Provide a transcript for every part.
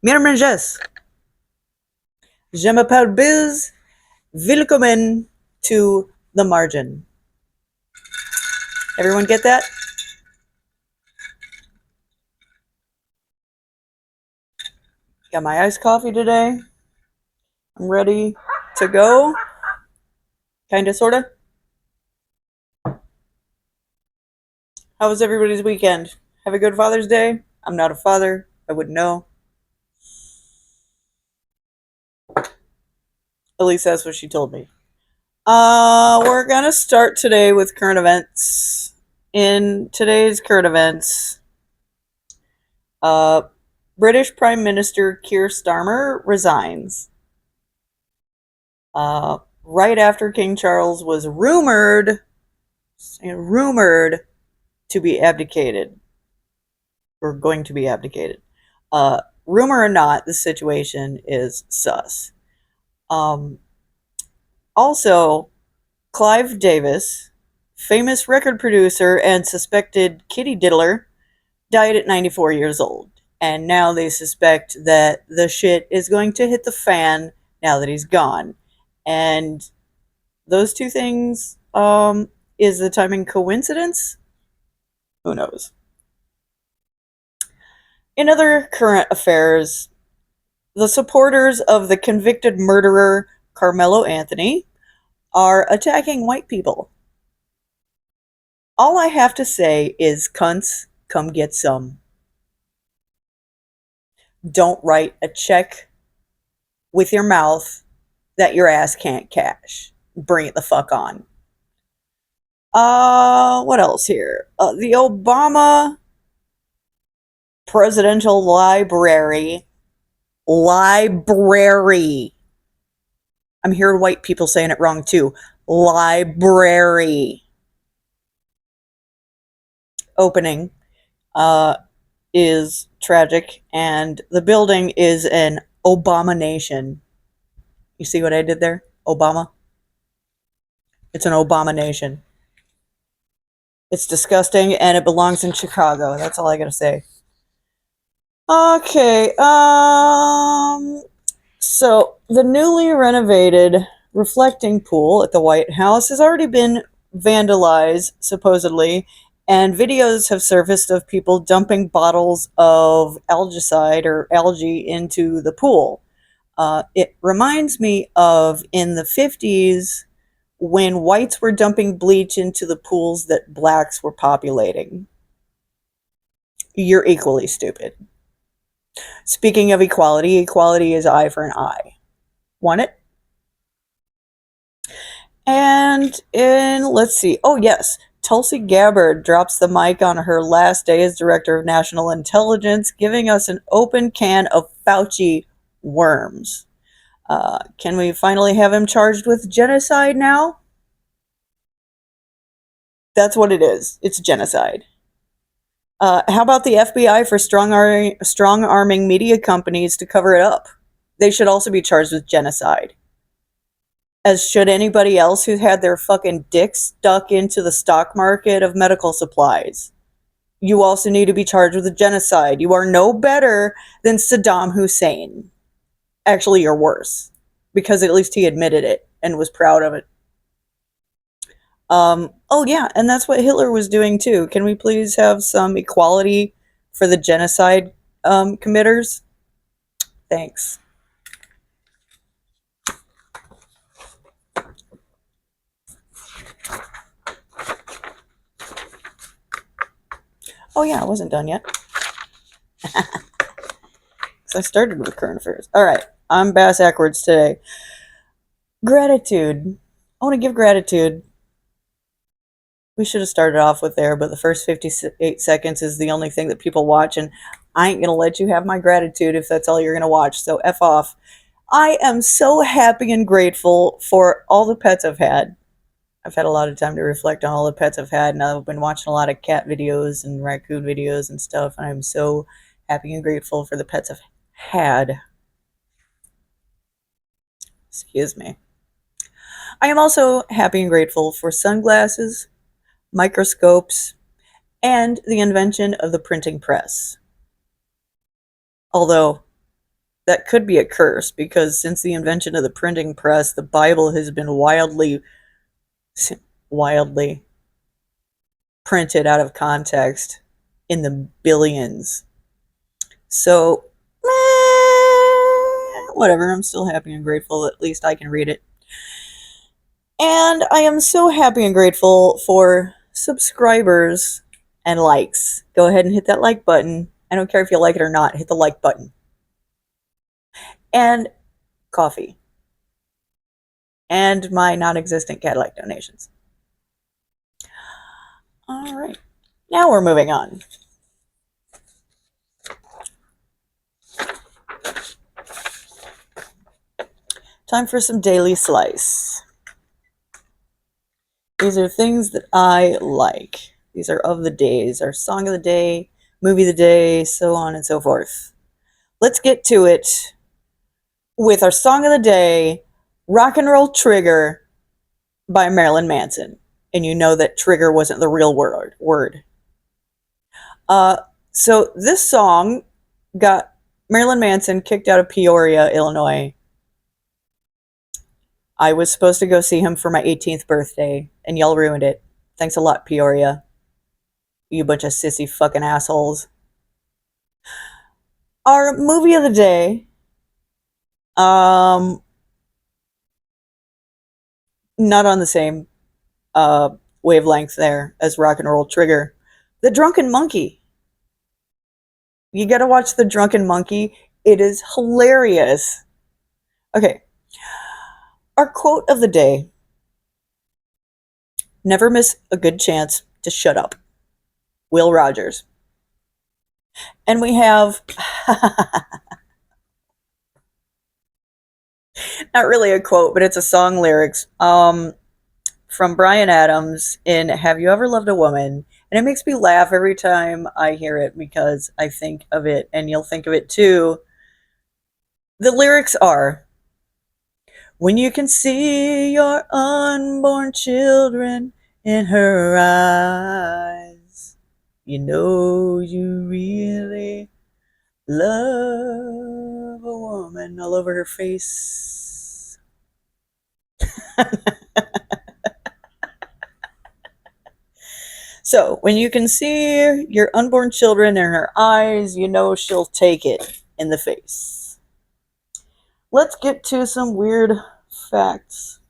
Mesdames et je m'appelle Biz. Willkommen to the margin. Everyone get that? Got my iced coffee today. I'm ready to go. Kinda, sorta. How was everybody's weekend? Have a good Father's Day? I'm not a father. I wouldn't know. At least that's what she told me. We're gonna start today with current events. In today's current events, uh, British Prime Minister Keir Starmer resigns. Right after King Charles was rumored to be abdicated, or going to be abdicated. Rumor or not, the situation is sus. Also, Clive Davis, famous record producer and suspected kitty diddler, died at 94 years old. And now they suspect that the shit is going to hit the fan now that he's gone. And those two things, is the timing coincidence? Who knows? In other current affairs, the supporters of the convicted murderer Carmelo Anthony are attacking white people. All I have to say is, cunts, come get some. Don't write a check with your mouth that your ass can't cash. Bring it the fuck on. What else here? The Obama Presidential Library. I'm hearing white people saying it wrong too. Library. Opening is tragic, and the building is an abomination. You see what I did there? Obama. It's an abomination. It's disgusting, and it belongs in Chicago. That's all I gotta say. Okay, so the newly renovated reflecting pool at the White House has already been vandalized, supposedly, and videos have surfaced of people dumping bottles of algicide or algae into the pool. It reminds me of in the 50s when whites were dumping bleach into the pools that blacks were populating. You're equally stupid. Speaking of equality, equality is eye for an eye. Want it? And let's see. Oh, yes. Tulsi Gabbard drops the mic on her last day as Director of National Intelligence, giving us an open can of Fauci worms. Can we finally have him charged with genocide now? That's what it is. It's genocide. How about the FBI for strong-arming media companies to cover it up? They should also be charged with genocide. As should anybody else who had their fucking dick stuck into the stock market of medical supplies. You also need to be charged with a genocide. You are no better than Saddam Hussein. Actually, you're worse, because at least he admitted it and was proud of it. Oh yeah, and that's what Hitler was doing too. Can we please have some equality for the genocide committers? Thanks. Oh yeah, I wasn't done yet. So I started with current affairs. All right, I'm bass backwards today. Gratitude. I want to give gratitude. We should have started off with there, but the first 58 seconds is the only thing that people watch, and I ain't gonna let you have my gratitude if that's all you're gonna watch, so F off. I am so happy and grateful for all the pets I've had. I've had a lot of time to reflect on all the pets I've had, and I've been watching a lot of cat videos and raccoon videos and stuff, and I'm so happy and grateful for the pets I've had. Excuse me. I am also happy and grateful for sunglasses, microscopes, and the invention of the printing press. Although, That could be a curse because since the invention of the printing press, the Bible has been wildly printed out of context in the billions. So, whatever. I'm still happy and grateful that at least I can read it. And I am so happy and grateful for subscribers and likes. Go ahead and hit that like button. I don't care if you like it or not, hit the like button. And coffee. And my non existent Cadillac donations. All right. Now we're moving on. Time for some daily slice. These are things that I like. These are of the days, our song of the day, movie of the day, so on and so forth. Let's get to it with our song of the day, Rock and Roll Trigger by Marilyn Manson. And you know that trigger wasn't the real word. So this song got Marilyn Manson kicked out of Peoria, Illinois. I was supposed to go see him for my 18th birthday, and y'all ruined it. Thanks a lot, Peoria. You bunch of sissy fucking assholes. Our movie of the day, not on the same wavelength there as Rock and Roll Trigger. The Drunken Monkey. You gotta watch The Drunken Monkey. It is hilarious. Okay. Our quote of the day. Never miss a good chance to shut up. Will Rogers. And we have not really a quote, but it's a song lyrics from Bryan Adams in Have You Ever Loved a Woman? And it makes me laugh every time I hear it because I think of it, and you'll think of it too. The lyrics are, when you can see your unborn children in her eyes, you know you really love a woman, all over her face. So, when you can see your unborn children in her eyes, you know she'll take it in the face. Let's get to some weird facts.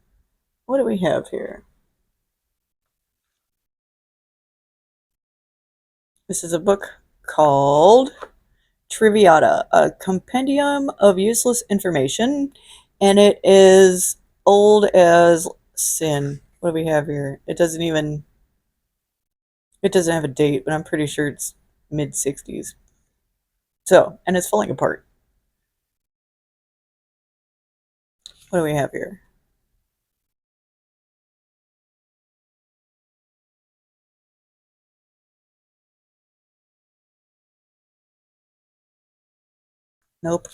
What do we have here? This is a book called Triviata, a compendium of useless information, and it is old as sin. What do we have here? It doesn't have a date, but I'm pretty sure it's mid-60s. So, and it's falling apart. What do we have here? Nope.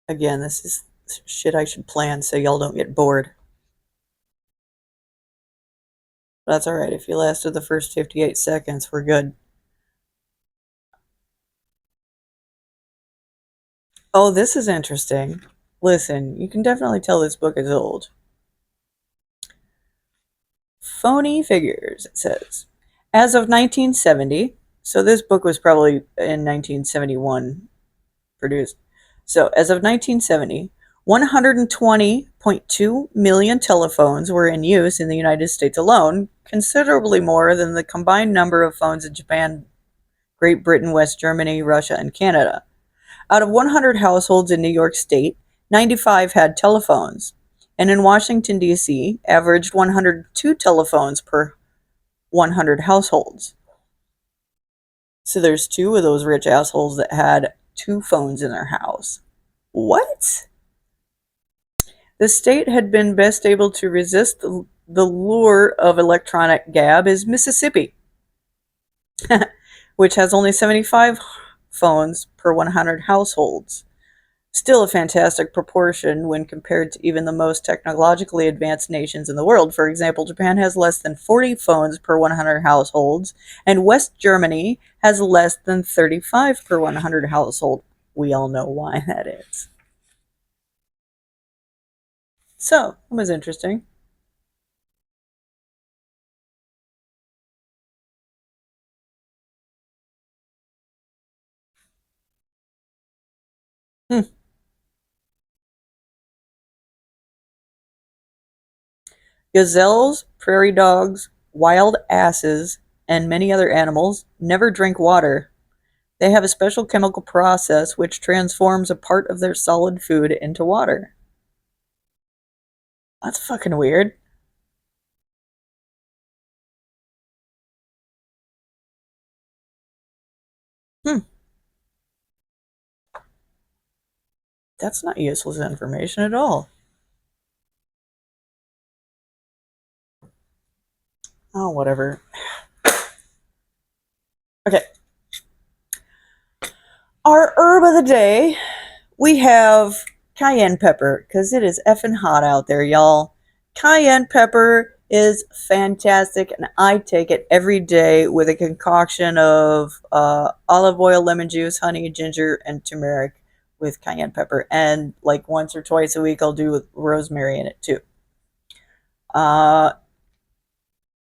Again, this is shit I should plan so y'all don't get bored. That's alright. If you lasted the first 58 seconds, we're good. Oh, this is interesting. Listen, you can definitely tell this book is old. Phony figures, it says. As of 1970, so this book was probably in 1971 produced. So, as of 1970, 120.2 million telephones were in use in the United States alone, considerably more than the combined number of phones in Japan, Great Britain, West Germany, Russia, and Canada. Out of 100 households in New York State, 95 had telephones, and in Washington, D.C., averaged 102 telephones per 100 households. So there's 2 of those rich assholes that had 2 phones in their house. What? The state had been best able to resist the lure of electronic gab is Mississippi, which has only 75 phones per 100 households. Still a fantastic proportion when compared to even the most technologically advanced nations in the world. For example, Japan has less than 40 phones per 100 households, and West Germany has less than 35 per 100 households. we all know why that is. So, it was interesting. Hmm. Gazelles, prairie dogs, wild asses, and many other animals never drink water. They have a special chemical process which transforms a part of their solid food into water. That's fucking weird. Hmm. That's not useless information at all. Oh, whatever. Okay. Our herb of the day, we have cayenne pepper because it is effing hot out there, y'all. Cayenne pepper is fantastic, and I take it every day with a concoction of olive oil, lemon juice, honey, ginger, and turmeric with cayenne pepper. And like once or twice a week, I'll do with rosemary in it too. Uh,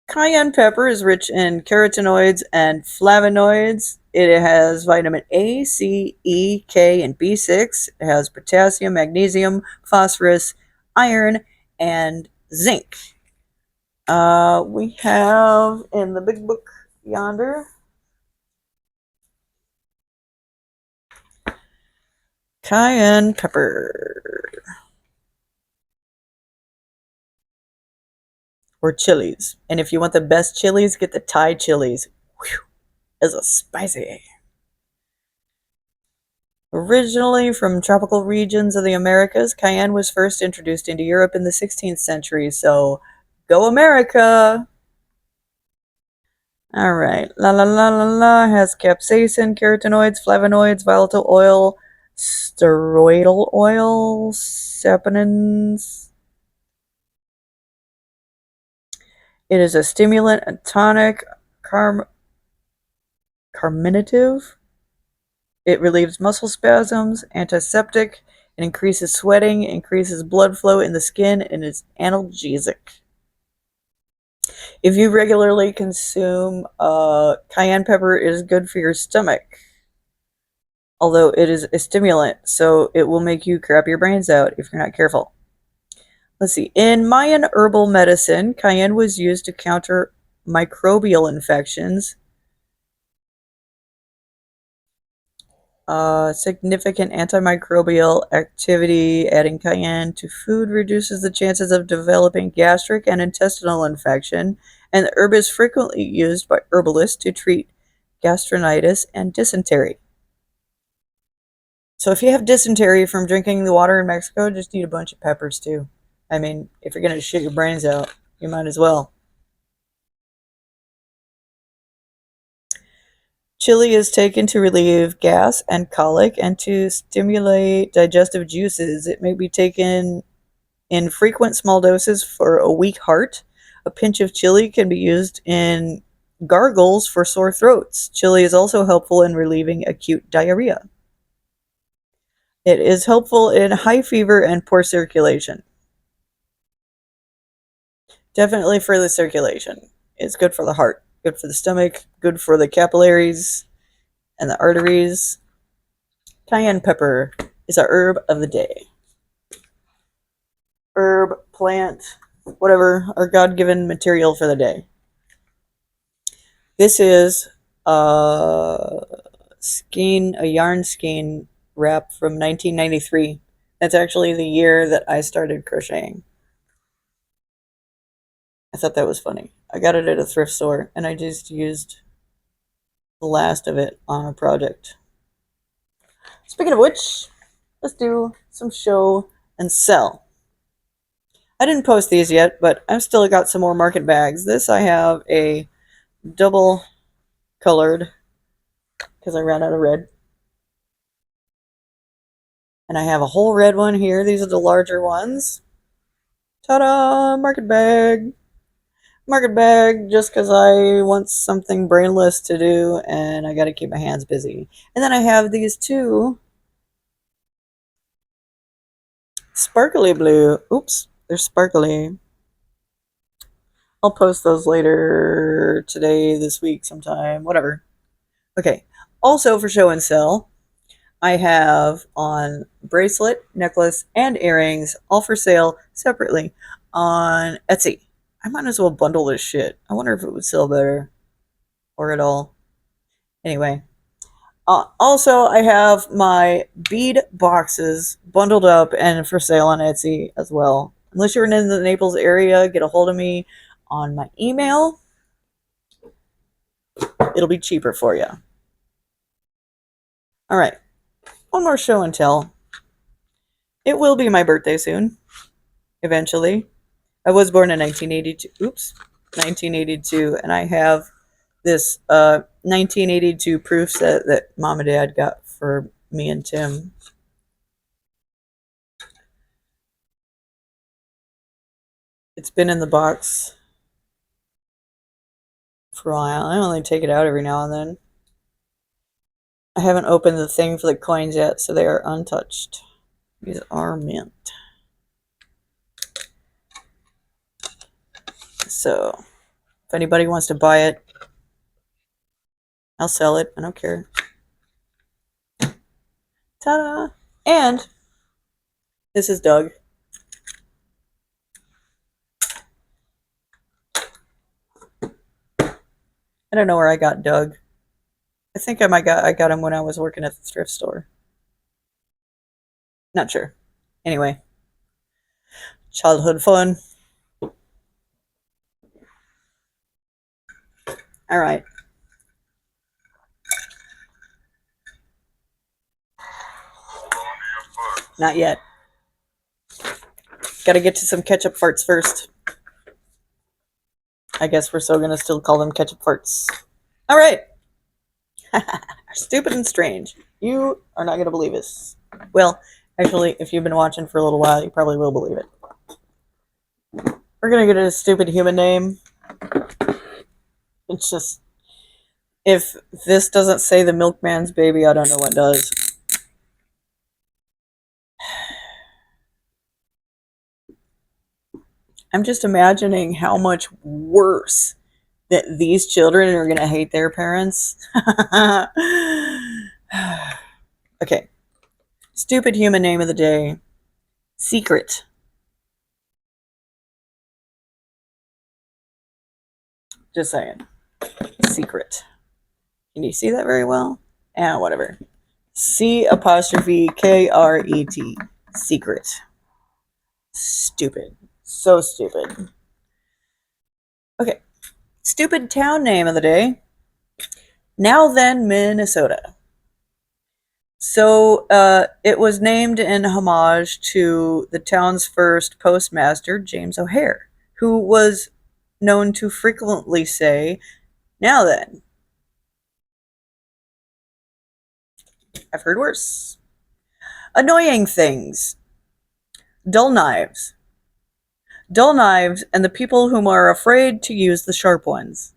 Cayenne pepper is rich in carotenoids and flavonoids. It has vitamin A, C, E, K, and B6. It has potassium, magnesium, phosphorus, iron, and zinc. We have in the big book yonder cayenne pepper or chilies. And if you want the best chilies, get the Thai chilies. Whew, it's a spicy. Originally from tropical regions of the Americas, cayenne was first introduced into Europe in the 16th century. So, go America! All right. La la la la la has capsaicin, carotenoids, flavonoids, volatile oil, steroidal oil, saponins. It is a stimulant, a tonic, carminative. It relieves muscle spasms, antiseptic, it increases sweating, increases blood flow in the skin, and is analgesic. If you regularly consume cayenne pepper, it is good for your stomach. Although it is a stimulant, so it will make you crap your brains out if you're not careful. Let's see. In Mayan herbal medicine, cayenne was used to counter microbial infections. Significant antimicrobial activity. Adding cayenne to food reduces the chances of developing gastric and intestinal infection, and the herb is frequently used by herbalists to treat gastrinitis and dysentery. So if you have dysentery from drinking the water in Mexico, just eat a bunch of peppers too. I mean, if you're gonna shit your brains out, you might as well. Chili is taken to relieve gas and colic and to stimulate digestive juices. It may be taken in frequent small doses for a weak heart. A pinch of chili can be used in gargles for sore throats. Chili is also helpful in relieving acute diarrhea. It is helpful in high fever and poor circulation. Definitely for the circulation. It's good for the heart, good for the stomach, good for the capillaries and the arteries. Cayenne pepper is our herb of the day. Herb, plant, whatever, our God given material for the day. This is a yarn skein wrap from 1993. That's actually the year that I started crocheting. I thought that was funny. I got it at a thrift store and I just used the last of it on a project. Speaking of which, let's do some show and sell. I didn't post these yet, but I've still got some more market bags. This I have a double colored because I ran out of red. And I have a whole red one here. These are the larger ones. Ta-da! Market bag. Market bag just because I want something brainless to do and I got to keep my hands busy. And then I have these two Sparkly blue. Oops, they're sparkly. I'll post those later today, this week, sometime, whatever. Okay. Also for show and sell, I have on bracelet, necklace, and earrings, all for sale separately on Etsy. I might as well bundle this shit. I wonder if it would sell better or at all. Anyway, also, I have my bead boxes bundled up and for sale on Etsy as well. Unless you're in the Naples area, get a hold of me on my email. It'll be cheaper for you. All right, one more show and tell. It will be my birthday soon, eventually. I was born in 1982. Oops, 1982, and I have this 1982 proof set that Mom and Dad got for me and Tim. It's been in the box for a while. I only take it out every now and then. I haven't opened the thing for the coins yet, so they are untouched. These are mint. So, if anybody wants to buy it, I'll sell it. I don't care. Ta-da! And this is Doug. I don't know where I got Doug. I think I got him when I was working at the thrift store. Not sure. Anyway, childhood fun. All right. Not yet. Gotta get to some ketchup farts first. I guess we're still gonna call them ketchup farts. All right. Stupid and strange. You are not gonna believe this. Well, actually, if you've been watching for a little while, you probably will believe it. We're gonna get a stupid human name. It's just, if this doesn't say the milkman's baby, I don't know what does. I'm just imagining how much worse that these children are going to hate their parents. Okay. Stupid human name of the day. Secret. Just saying. Secret. Can you see that very well? Whatever. C''Kret. Secret. Stupid. So stupid. Okay. Stupid town name of the day. Now Then, Minnesota. So it was named in homage to the town's first postmaster, James O'Hare, who was known to frequently say, "Now then." I've heard worse. Annoying things. Dull knives. Dull knives and the people whom are afraid to use the sharp ones.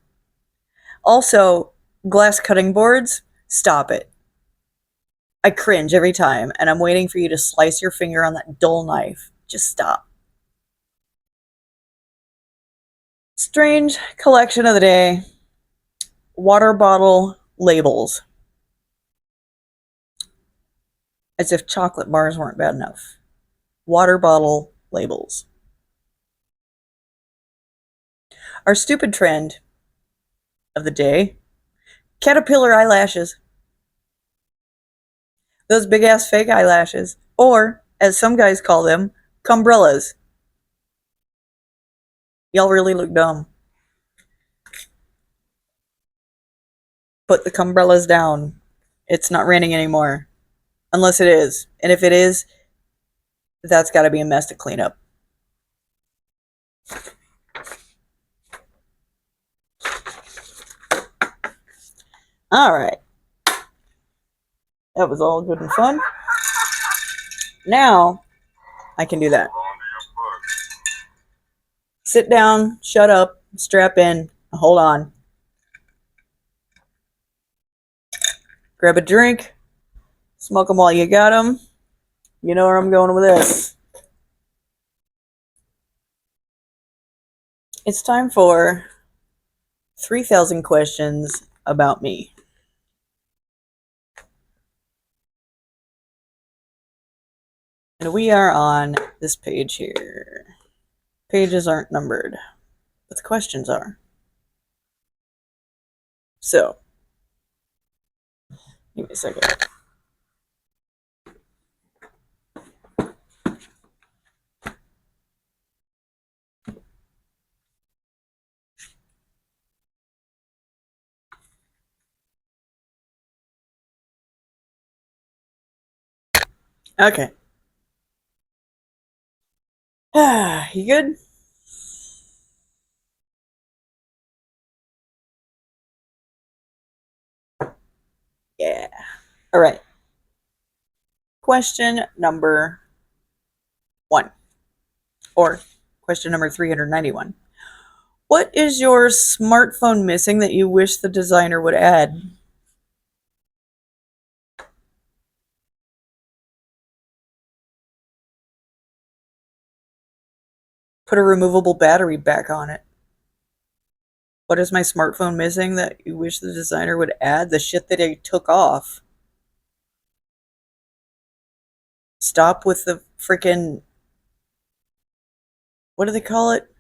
Also, glass cutting boards. Stop it. I cringe every time, and I'm waiting for you to slice your finger on that dull knife. Just stop. Strange collection of the day. Water bottle labels. As if chocolate bars weren't bad enough. Water bottle labels. Our stupid trend of the day. Caterpillar eyelashes. Those big ass fake eyelashes. Or, as some guys call them, cumbrellas. Y'all really look dumb. Put the cumbrellas down. It's not raining anymore. Unless it is. And if it is, that's got to be a mess to clean up. All right. That was all good and fun. Now, I can do that. Sit down, shut up, strap in, hold on. Grab a drink, smoke them while you got them. You know where I'm going with this. It's time for 3,000 questions about me. And we are on this page here. Pages aren't numbered, but the questions are. So, give me a second. Okay. You good? Yeah. All right. Question number 1, or question number 391. What is your smartphone missing that you wish the designer would add? Put a removable battery back on it. What is my smartphone missing that you wish the designer would add? The shit that I took off. Stop with the freaking, what do they call it?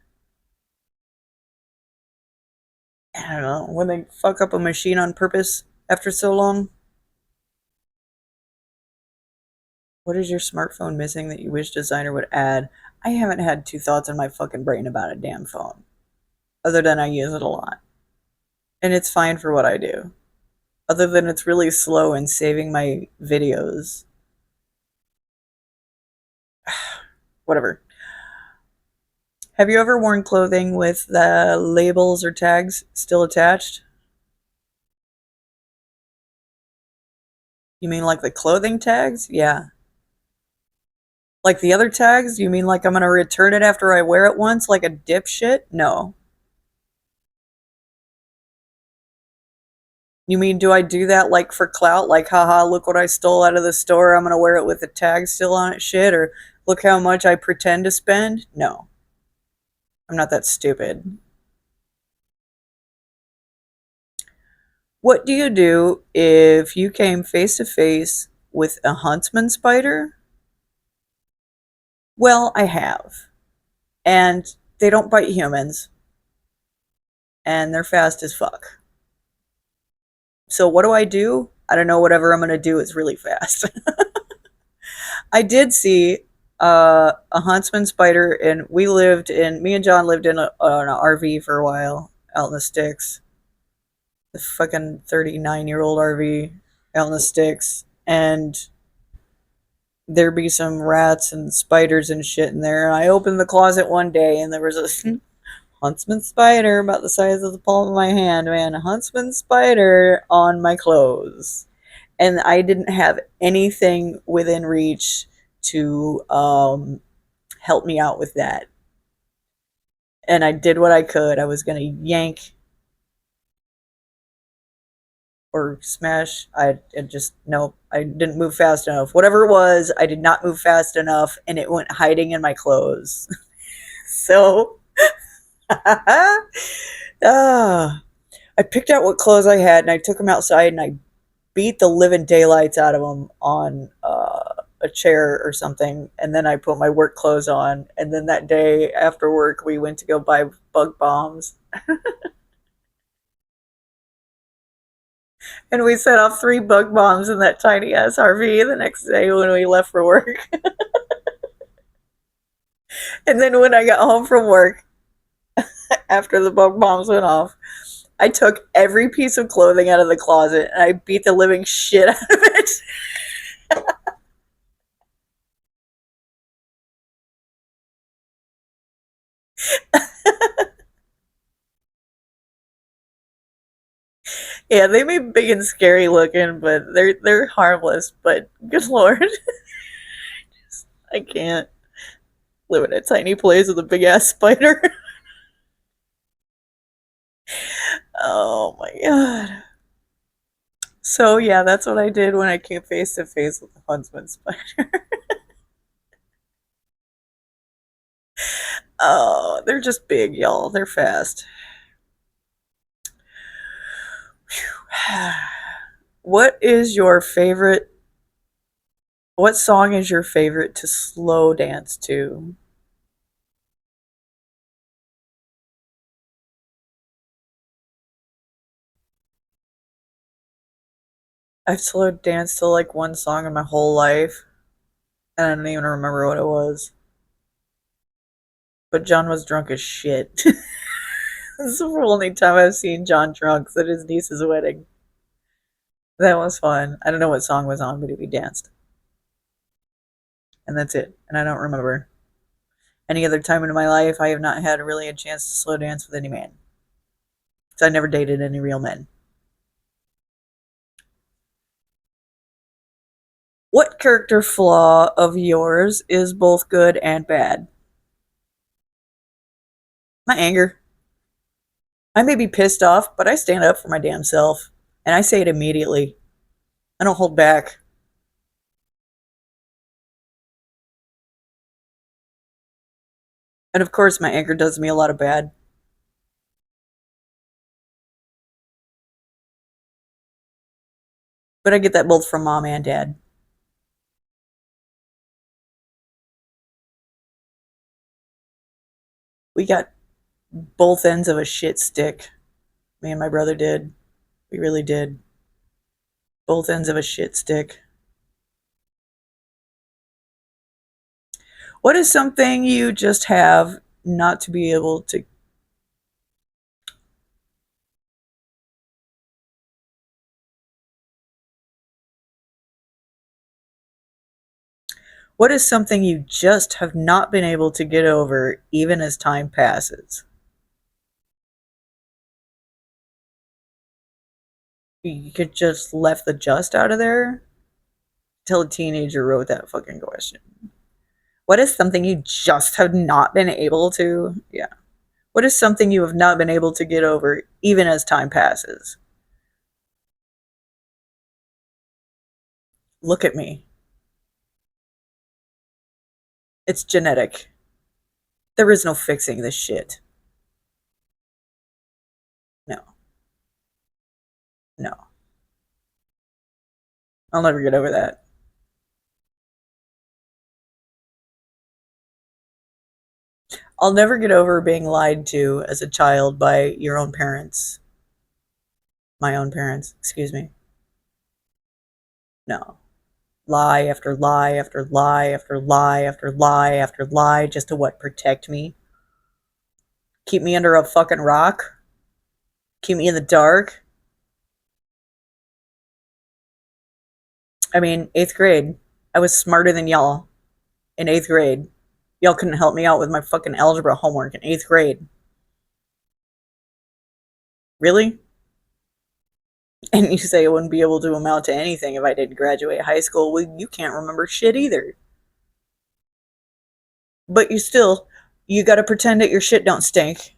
I don't know. When they fuck up a machine on purpose after so long. What is your smartphone missing that you wish designer would add? I haven't had two thoughts in my fucking brain about a damn phone. Other than I use it a lot. And it's fine for what I do. Other than it's really slow in saving my videos. Whatever. Have you ever worn clothing with the labels or tags still attached? You mean like the clothing tags? Yeah. Like the other tags? You mean like I'm gonna return it after I wear it once like a dipshit? No. You mean do I do that like for clout? Like, haha, look what I stole out of the store. I'm gonna wear it with the tag still on it shit? Or look how much I pretend to spend? No. I'm not that stupid. What do you do if you came face to face with a huntsman spider? Well, I have. And they don't bite humans. And they're fast as fuck. So what do? I don't know. Whatever I'm going to do is really fast. I did see a huntsman spider, and me and John lived in an RV for a while out in the sticks. The fucking 39-year-old RV out in the sticks. And there'd be some rats and spiders and shit in there. And I opened the closet one day, and there was a huntsman spider about the size of the palm of my hand, man. A huntsman spider on my clothes. And I didn't have anything within reach to help me out with that. And I did what I could. I was going to yank or smash. No, I didn't move fast enough. Whatever it was, I did not move fast enough, and it went hiding in my clothes. So, uh, I picked out what clothes I had, and I took them outside, and I beat the living daylights out of them on a chair or something. And then I put my work clothes on. And then that day after work, we went to go buy bug bombs. And we set off 3 bug bombs in that tiny ass RV the next day when we left for work. And then when I got home from work, after the bug bombs went off, I took every piece of clothing out of the closet and I beat the living shit out of it. Yeah, they may be big and scary looking, but they're harmless. But good lord, I can't live in a tiny place with a big ass spider. Oh my god. So yeah, that's what I did when I came face to face with the huntsman spider. Oh, they're just big, y'all. They're fast. What is your favorite? What song is your favorite to slow dance to? I've slow danced to like one song in my whole life, and I don't even remember what it was. But John was drunk as shit. This is the only time I've seen John drunk at his niece's wedding. That was fun. I don't know what song was on, but we danced. And that's it. And I don't remember. Any other time in my life, I have not had really a chance to slow dance with any man. So I never dated any real men. What character flaw of yours is both good and bad? My anger. I may be pissed off, but I stand up for my damn self. And I say it immediately. I don't hold back. And of course, my anger does me a lot of bad. But I get that both from mom and dad. We got both ends of a shit stick. Me and my brother did. We really did. Both ends of a shit stick. What is something you just have not to be able to? What is something you just have not been able to get over even as time passes? You could just left the just out of there? Till a teenager wrote that fucking question. What is something you just have not been able to? Yeah. What is something you have not been able to get over even as time passes? Look at me. It's genetic. There is no fixing this shit. No. No. I'll never get over that. I'll never get over being lied to as a child by your own parents. My own parents, excuse me. No. Lie after lie after lie after lie after lie after lie just to what? Protect me? Keep me under a fucking rock? Keep me in the dark? I mean, eighth grade. I was smarter than y'all in eighth grade. Y'all couldn't help me out with my fucking algebra homework in eighth grade. Really? And you say I wouldn't be able to amount to anything if I didn't graduate high school. Well, you can't remember shit either. But you gotta pretend that your shit don't stink.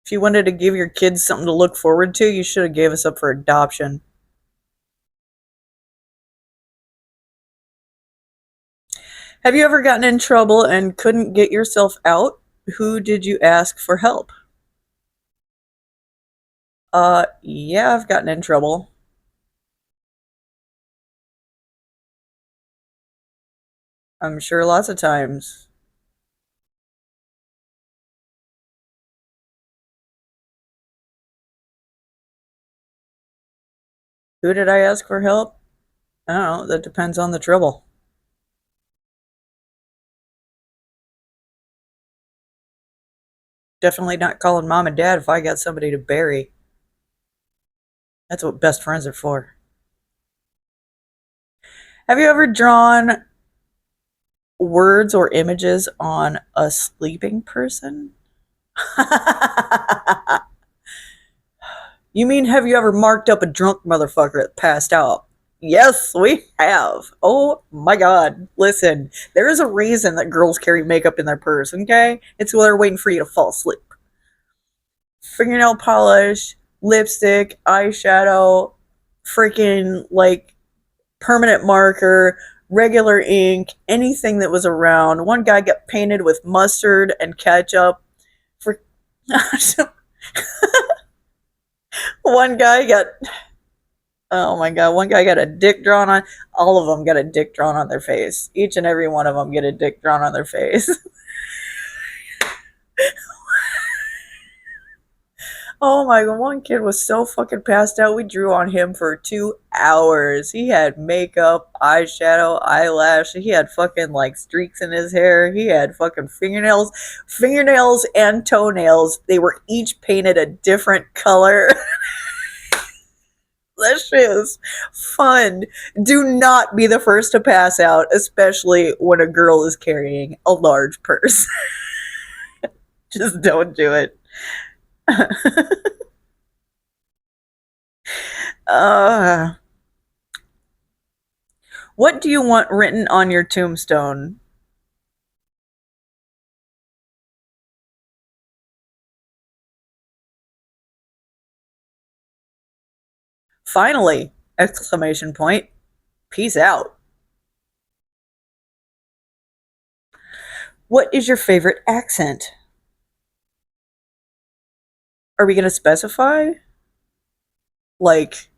If you wanted to give your kids something to look forward to, you should have gave us up for adoption. Have you ever gotten in trouble and couldn't get yourself out? Who did you ask for help? Yeah, I've gotten in trouble. I'm sure lots of times. Who did I ask for help? I don't know. That depends on the trouble. Definitely not calling mom and dad if I got somebody to bury. That's what best friends are for. Have you ever drawn words or images on a sleeping person? You mean, have you ever marked up a drunk motherfucker that passed out? Yes, we have. Oh my god. Listen, there is a reason that girls carry makeup in their purse, okay? It's while they're waiting for you to fall asleep. Fingernail polish, lipstick, eyeshadow, freaking like permanent marker, regular ink, anything that was around. One guy got painted with mustard and ketchup. For one guy got, oh my god, one guy got a dick drawn on. All of them got a dick drawn on their face. Each and every one of them get a dick drawn on their face. Oh my god, one kid was so fucking passed out. We drew on him for 2 hours. He had makeup, eyeshadow, eyelash. He had fucking like streaks in his hair. He had fucking fingernails and toenails. They were each painted a different color. That shit was fun. Do not be the first to pass out, especially when a girl is carrying a large purse. Just don't do it. uh, what do you want written on your tombstone? Finally! Exclamation point. Peace out. What is your favorite accent? Are we going to specify? Like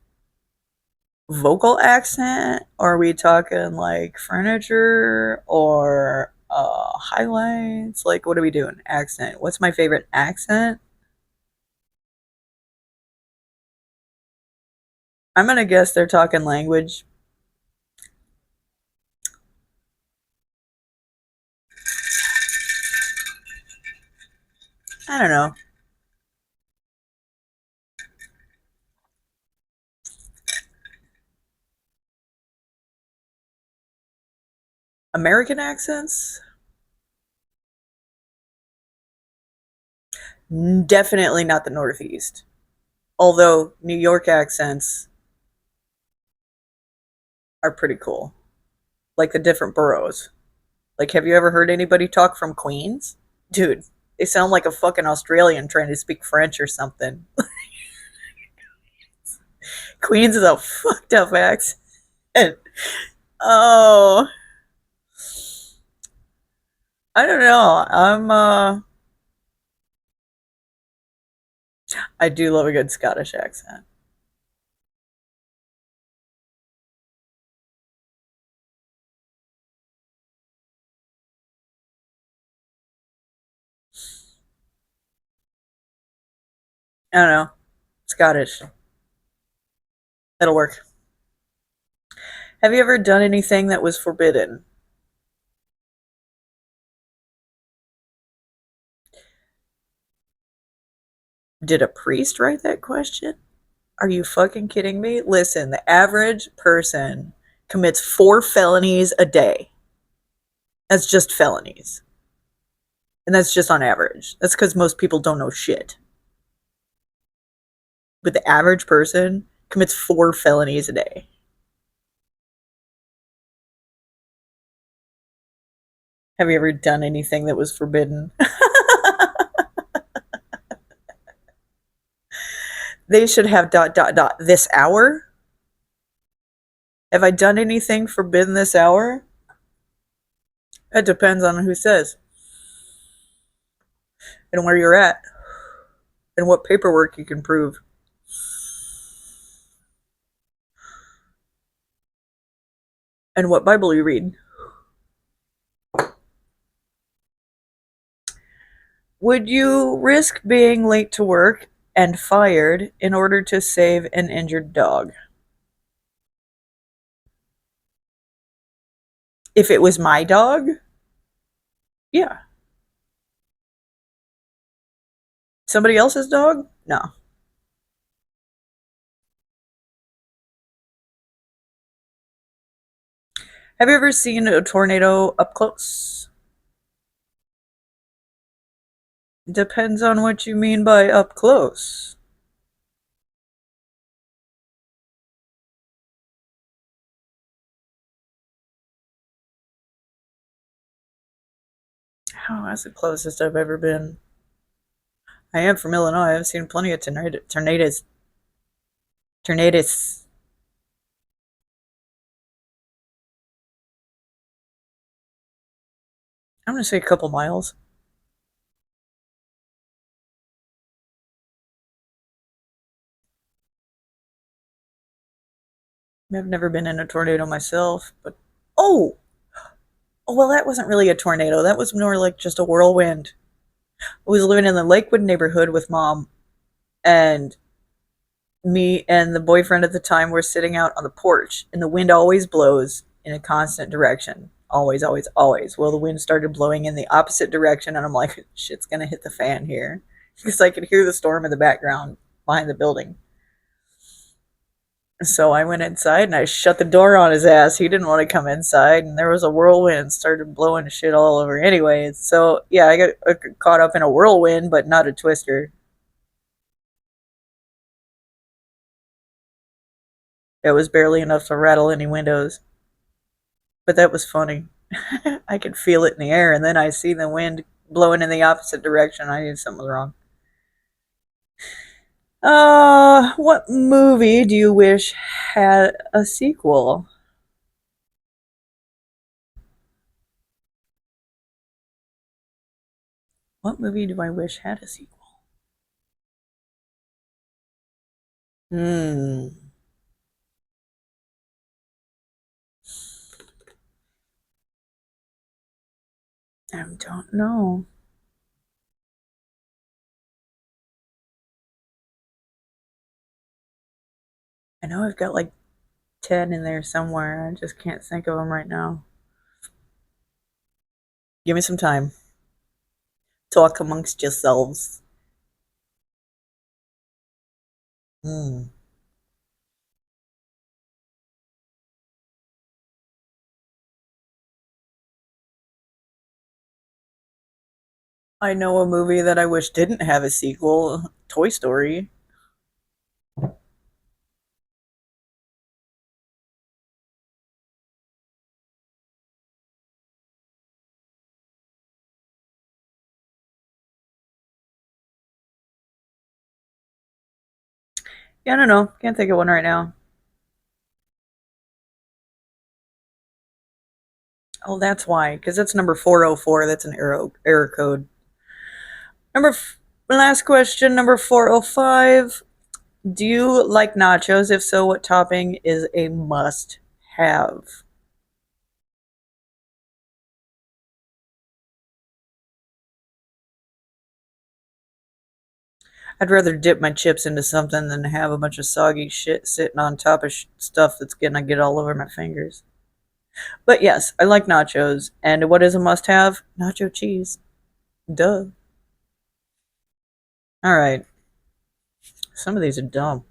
vocal accent? Or are we talking like furniture or highlights? Like, what are we doing? Accent. What's my favorite accent? I'm going to guess they're talking language. I don't know. American accents? Definitely not the Northeast. Although New York accents are pretty cool. Like the different boroughs. Like, have you ever heard anybody talk from Queens? Dude, they sound like a fucking Australian trying to speak French or something. Queens is a fucked up accent. Oh, I don't know. I do love a good Scottish accent. I don't know. Scottish. That'll work. Have you ever done anything that was forbidden? Did a priest write that question? Are you fucking kidding me? Listen, the average person commits 4 felonies a day. That's just felonies. And that's just on average. That's because most people don't know shit. But the average person commits 4 felonies a day. Have you ever done anything that was forbidden? They should have dot dot dot this hour. Have I done anything forbidden this hour? It depends on who says and where you're at and what paperwork you can prove. And what Bible you read. Would you risk being late to work and fired in order to save an injured dog? If it was my dog, yeah. Somebody else's dog? No. Have you ever seen a tornado up close? Depends on what you mean by up close. Oh, that's the closest I've ever been. I am from Illinois. I've seen plenty of tornadoes. Tornadoes. I'm gonna say a couple miles. I've never been in a tornado myself, but oh, well, that wasn't really a tornado. That was more like just a whirlwind. I was living in the Lakewood neighborhood with mom, and me and the boyfriend at the time were sitting out on the porch, and the wind always blows in a constant direction. Always, always, always. Well, the wind started blowing in the opposite direction, and I'm like, shit's gonna hit the fan here. Because I could hear the storm in the background behind the building. So I went inside and I shut the door on his ass. He didn't want to come inside, and there was a whirlwind, started blowing shit all over. Anyways, so yeah, I got caught up in a whirlwind, but not a twister. It was barely enough to rattle any windows, but that was funny. I could feel it in the air, and then I see the wind blowing in the opposite direction. I knew something was wrong. What movie do you wish had a sequel? What movie do I wish had a sequel? Hmm. I don't know. I know I've got like 10 in there somewhere. I just can't think of them right now. Give me some time. Talk amongst yourselves. Hmm. I know a movie that I wish didn't have a sequel. Toy Story. Yeah, I don't know. Can't think of one right now. Oh, that's why. Because that's number 404. That's an error code. Last question, number 405. Do you like nachos? If so, what topping is a must have? I'd rather dip my chips into something than have a bunch of soggy shit sitting on top of stuff that's gonna get all over my fingers. But yes, I like nachos. And what is a must have? Nacho cheese. Duh. All right. Some of these are dumb.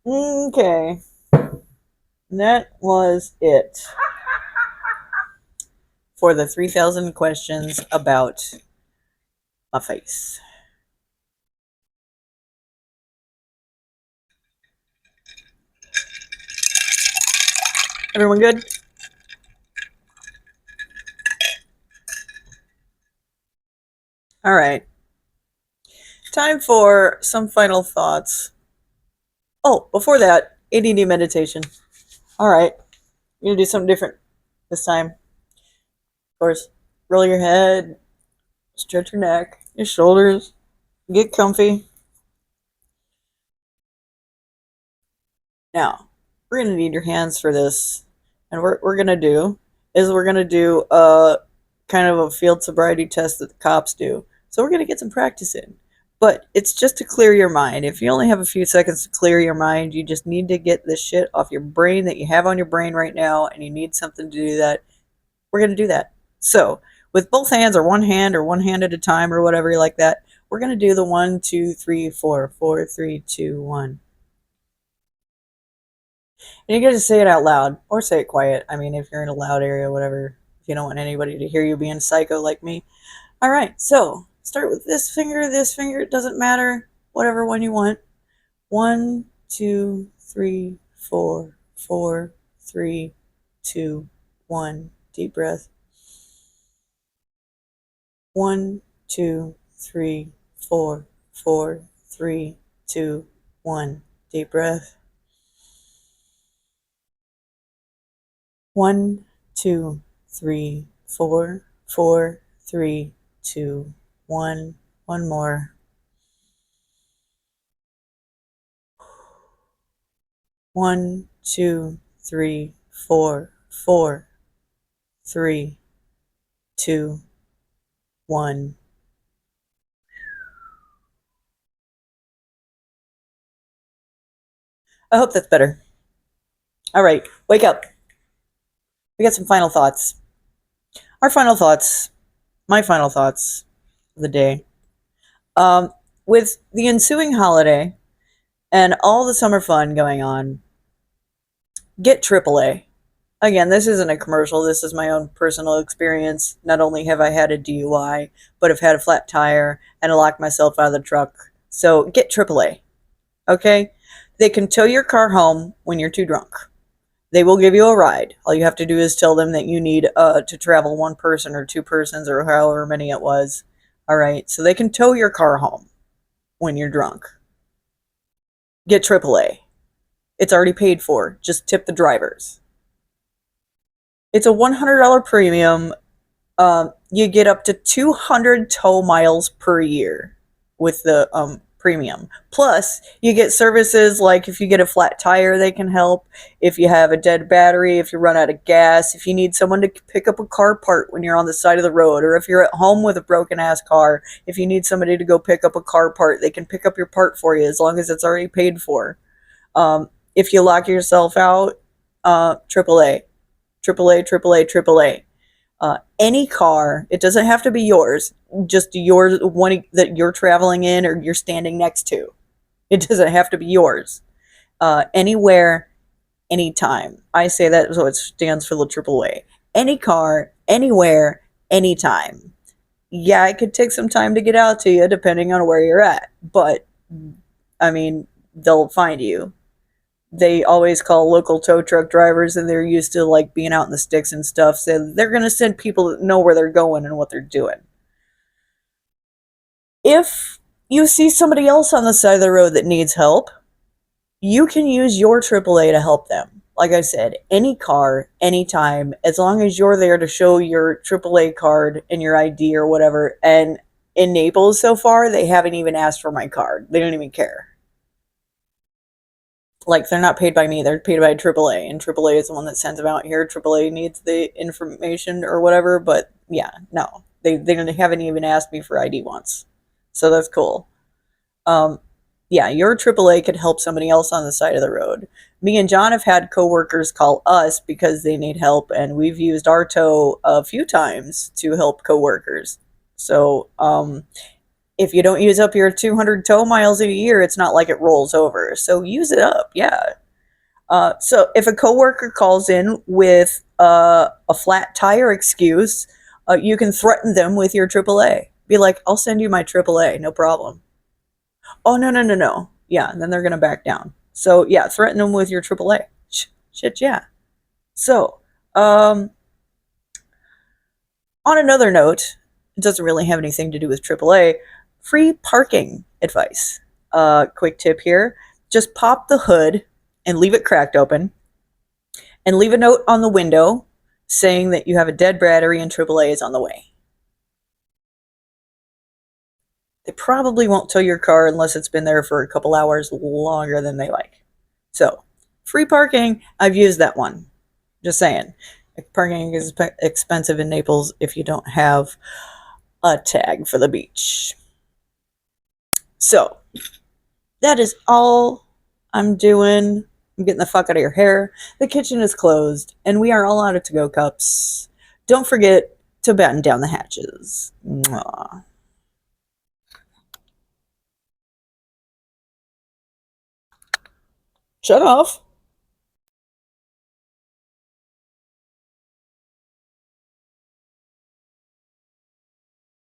Okay. That was it for the 3,000 questions about my face. Everyone good? All right. Time for some final thoughts. Oh, before that, ADD meditation. All right. You're going to do something different this time. Of course, roll your head, stretch your neck, your shoulders, get comfy. Now, we're going to need your hands for this. And what we're going to do is we're going to do a kind of a field sobriety test that the cops do. So we're going to get some practice in. But it's just to clear your mind. If you only have a few seconds to clear your mind, you just need to get this shit off your brain that you have on your brain right now, and you need something to do that. We're going to do that. So, with both hands or one hand at a time or whatever like that, we're going to do the 1, 2, 3, 4, 4, 3, 2, 1. And you get to say it out loud or say it quiet. I mean, if you're in a loud area, whatever, if you don't want anybody to hear you being psycho like me. All right, so start with this finger, it doesn't matter, whatever one you want. 1, 2, 3, 4, 4, 3, 2, 1. Deep breath. 1, 2, 3, 4, 4, 3, 2, 1. Deep breath. 1, 2, 3, 4, 4, 3, 2, 1. One more. 1, 2, 3, 4, 4, 3, 2, 1. I hope that's better. All right, wake up. We got some final thoughts. Our final thoughts, my final thoughts of the day. Um, with the ensuing holiday and all the summer fun going on, get AAA. Again, this isn't a commercial. This is my own personal experience. Not only have I had a DUI, but I've had a flat tire and I locked myself out of the truck. So get AAA. Okay? They can tow your car home when you're too drunk. They will give you a ride. All you have to do is tell them that you need to travel one person or two persons or however many it was. All right. So they can tow your car home when you're drunk. Get AAA. It's already paid for. Just tip the drivers. It's a $100 premium. You get up to 200 tow miles per year with the premium. Plus, you get services like if you get a flat tire, they can help. If you have a dead battery, if you run out of gas, if you need someone to pick up a car part when you're on the side of the road, or if you're at home with a broken ass car, if you need somebody to go pick up a car part, they can pick up your part for you as long as it's already paid for. If you lock yourself out, AAA, AAA, AAA, AAA. Any car, it doesn't have to be yours, just yours, one that you're traveling in or you're standing next to. It doesn't have to be yours. Anywhere, anytime. I say that so it stands for the AAA. Any car, anywhere, anytime. Yeah, it could take some time to get out to you depending on where you're at, but I mean, they'll find you. They always call local tow truck drivers and they're used to like being out in the sticks and stuff, so they're going to send people that know where they're going and what they're doing. If you see somebody else on the side of the road that needs help, you can use your AAA to help them. Like I said, any car, anytime, as long as you're there to show your AAA card and your ID or whatever. And in Naples so far, they haven't even asked for my card. They don't even care. Like, they're not paid by me, they're paid by AAA, and AAA is the one that sends them out here. AAA needs the information or whatever, but yeah, no. They haven't even asked me for ID once. So that's cool. Um, yeah, your AAA could help somebody else on the side of the road. Me and John have had coworkers call us because they need help, and we've used our tow a few times to help coworkers. So, if you don't use up your 200 tow miles a year, it's not like it rolls over. So use it up, yeah. So if a coworker calls in with a flat tire excuse, you can threaten them with your AAA. Be like, I'll send you my AAA, no problem. Oh, no, no, no, no. Yeah, and then they're going to back down. So yeah, threaten them with your AAA. Shit, yeah. So, on another note, it doesn't really have anything to do with AAA. Free parking advice. Quick tip here. Just pop the hood and leave it cracked open and leave a note on the window saying that you have a dead battery and AAA is on the way. They probably won't tow your car unless it's been there for a couple hours longer than they like. So, free parking, I've used that one. Just saying. Parking is expensive in Naples if you don't have a tag for the beach. So, that is all I'm doing. I'm getting the fuck out of your hair. The kitchen is closed, and we are all out of to-go cups. Don't forget to batten down the hatches. Mwah. Shut off.